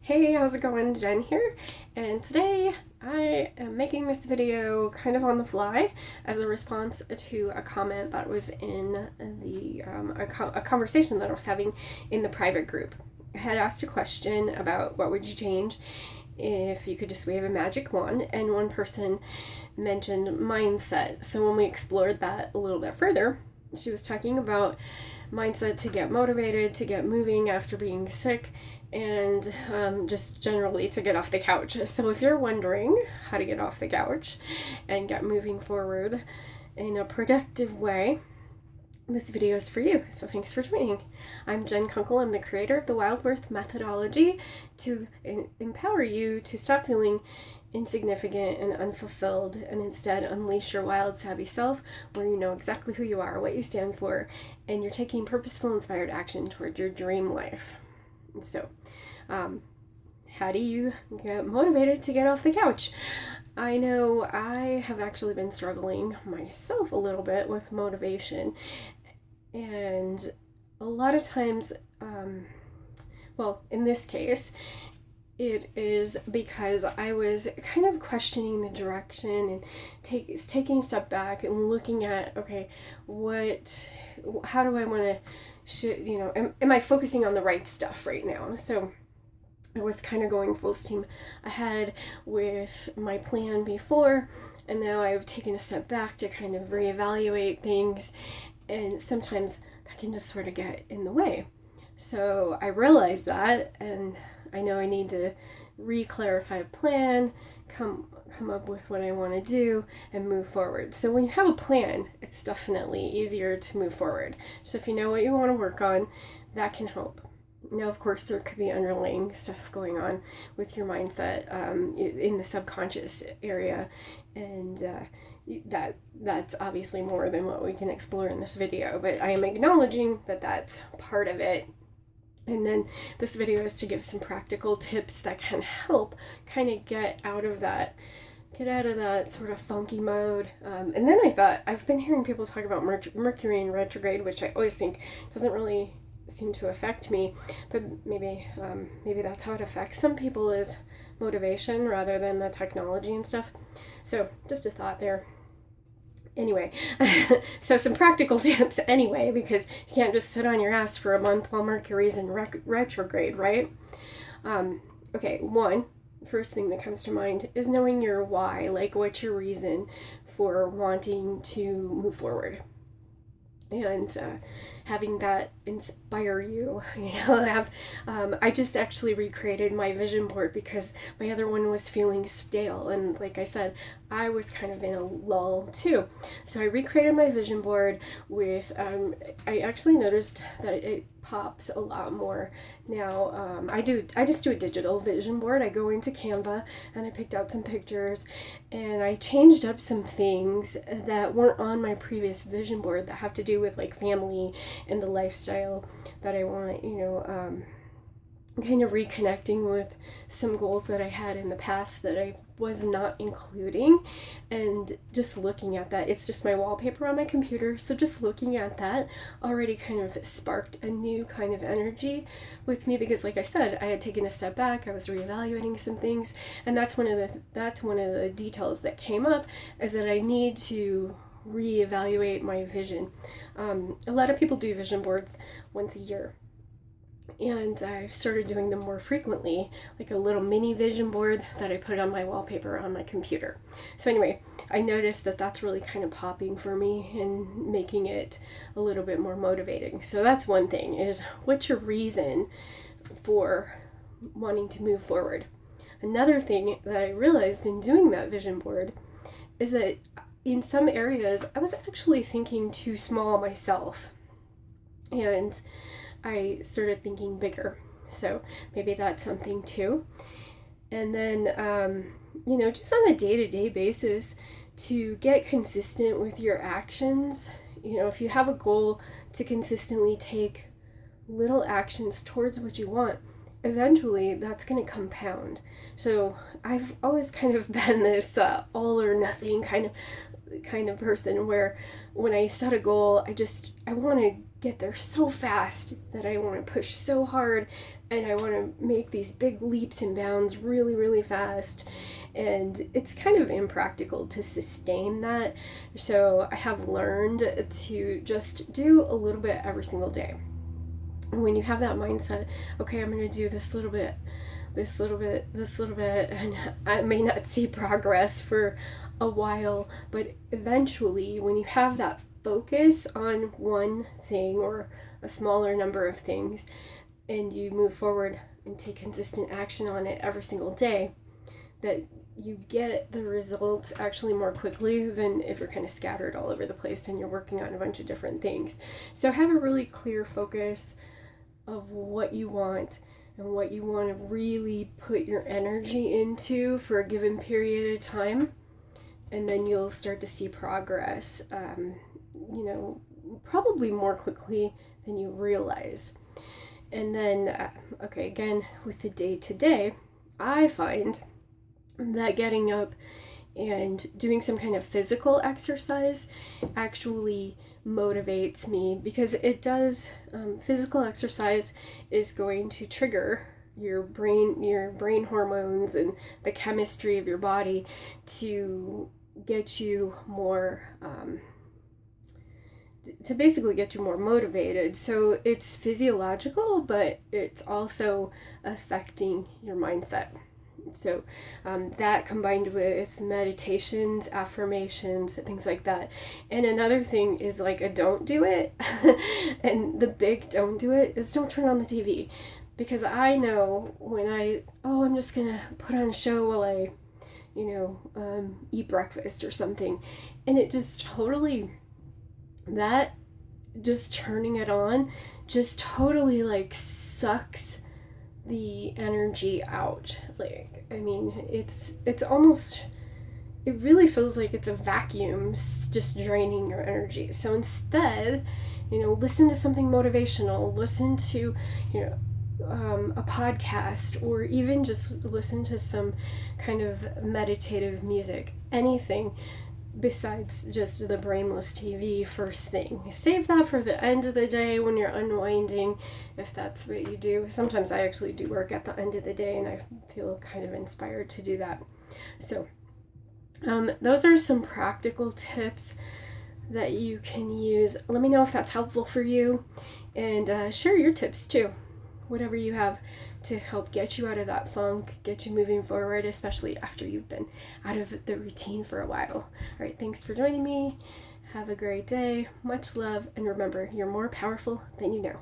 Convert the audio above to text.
Hey, how's it going? Jen here, and today I am making this video kind of on the fly as a response to a comment that was in a conversation that I was having in the private group. I had asked a question about what would you change if you could just wave a magic wand, and one person mentioned mindset. So when we explored that a little bit further, she was talking about mindset to get motivated, to get moving after being sick, and just generally to get off the couch. So if you're wondering how to get off the couch and get moving forward in a productive way, this video is for you. So thanks for joining. I'm Jen Kunkel. I'm the creator of the Wild Birth methodology to empower you to stop feeling insignificant and unfulfilled, and instead unleash your wild, savvy self, where you know exactly who you are, what you stand for, and you're taking purposeful, inspired action toward your dream life. So, how do you get motivated to get off the couch? I know I have actually been struggling myself a little bit with motivation, and a lot of times, in this case, it is because I was kind of questioning the direction and taking a step back and looking at, okay, how do I want to, am I focusing on the right stuff right now? So I was kind of going full steam ahead with my plan before, and now I've taken a step back to kind of reevaluate things, and sometimes that can just sort of get in the way. So I realized that, and I know I need to re-clarify a plan, come up with what I want to do, and move forward. So when you have a plan, it's definitely easier to move forward. So if you know what you want to work on, that can help. Now, of course, there could be underlying stuff going on with your mindset in the subconscious area, and that's obviously more than what we can explore in this video, but I am acknowledging that that's part of it. And then this video is to give some practical tips that can help kind of get out of that sort of funky mode. And then I thought, I've been hearing people talk about Mercury in retrograde, which I always think doesn't really seem to affect me, but maybe that's how it affects some people, is motivation rather than the technology and stuff. So just a thought there. Anyway, so some practical tips anyway, because you can't just sit on your ass for a month while Mercury's in retrograde, right? Okay, first thing that comes to mind is knowing your why, like what's your reason for wanting to move forward. And having that inspire you, I just actually recreated my vision board because my other one was feeling stale, and like I said, I was kind of in a lull too. So I recreated my vision board with, I actually noticed that it pops a lot more now. I just do a digital vision board. I go into Canva and I picked out some pictures, and I changed up some things that weren't on my previous vision board that have to do with like family and the lifestyle that I want, kind of reconnecting with some goals that I had in the past that I was not including, and just looking at that. It's just my wallpaper on my computer, so just looking at that already kind of sparked a new kind of energy with me, because like I said, I had taken a step back, I was reevaluating some things, and that's one of the details that came up, is that I need to reevaluate my vision. A lot of people do vision boards once a year, and I've started doing them more frequently, like a little mini vision board that I put on my wallpaper on my computer. So anyway, I noticed that that's really kind of popping for me and making it a little bit more motivating. So that's one thing, is what's your reason for wanting to move forward? Another thing that I realized in doing that vision board is that in some areas I was actually thinking too small myself, and I started thinking bigger. So maybe that's something too. And then, just on a day-to-day basis, to get consistent with your actions. If you have a goal to consistently take little actions towards what you want, eventually that's going to compound. So I've always kind of been this all or nothing kind of person, where when I set a goal, I want to get there so fast, that I want to push so hard, and I want to make these big leaps and bounds really, really fast. And it's kind of impractical to sustain that. So I have learned to just do a little bit every single day. And when you have that mindset, okay, I'm going to do this little bit, this little bit, this little bit, and I may not see progress for a while, but eventually when you have that focus on one thing or a smaller number of things, and you move forward and take consistent action on it every single day, that you get the results actually more quickly than if you're kind of scattered all over the place and you're working on a bunch of different things. So have a really clear focus of what you want and what you want to really put your energy into for a given period of time, and then you'll start to see progress, probably more quickly than you realize. And then, again, with the day-to-day, I find that getting up and doing some kind of physical exercise actually motivates me, because it does. Physical exercise is going to trigger your brain hormones and the chemistry of your body to get you more to basically get you more motivated. So it's physiological, but it's also affecting your mindset. So that combined with meditations, affirmations, things like that. And another thing is like a don't do it. And the big don't do it is don't turn on the TV. Because I know when I'm just going to put on a show while I, eat breakfast or something. And it just totally, just turning it on just totally like sucks the energy out. It's almost, it really feels like it's a vacuum just draining your energy. So instead, listen to something motivational, listen to, a podcast, or even just listen to some kind of meditative music, anything besides just the brainless TV first thing. Save that for the end of the day when you're unwinding, if that's what you do. Sometimes I actually do work at the end of the day, and I feel kind of inspired to do that. So those are some practical tips that you can use. Let me know if that's helpful for you, and share your tips too. Whatever you have to help get you out of that funk, get you moving forward, especially after you've been out of the routine for a while. All right, thanks for joining me. Have a great day. Much love, and remember, you're more powerful than you know.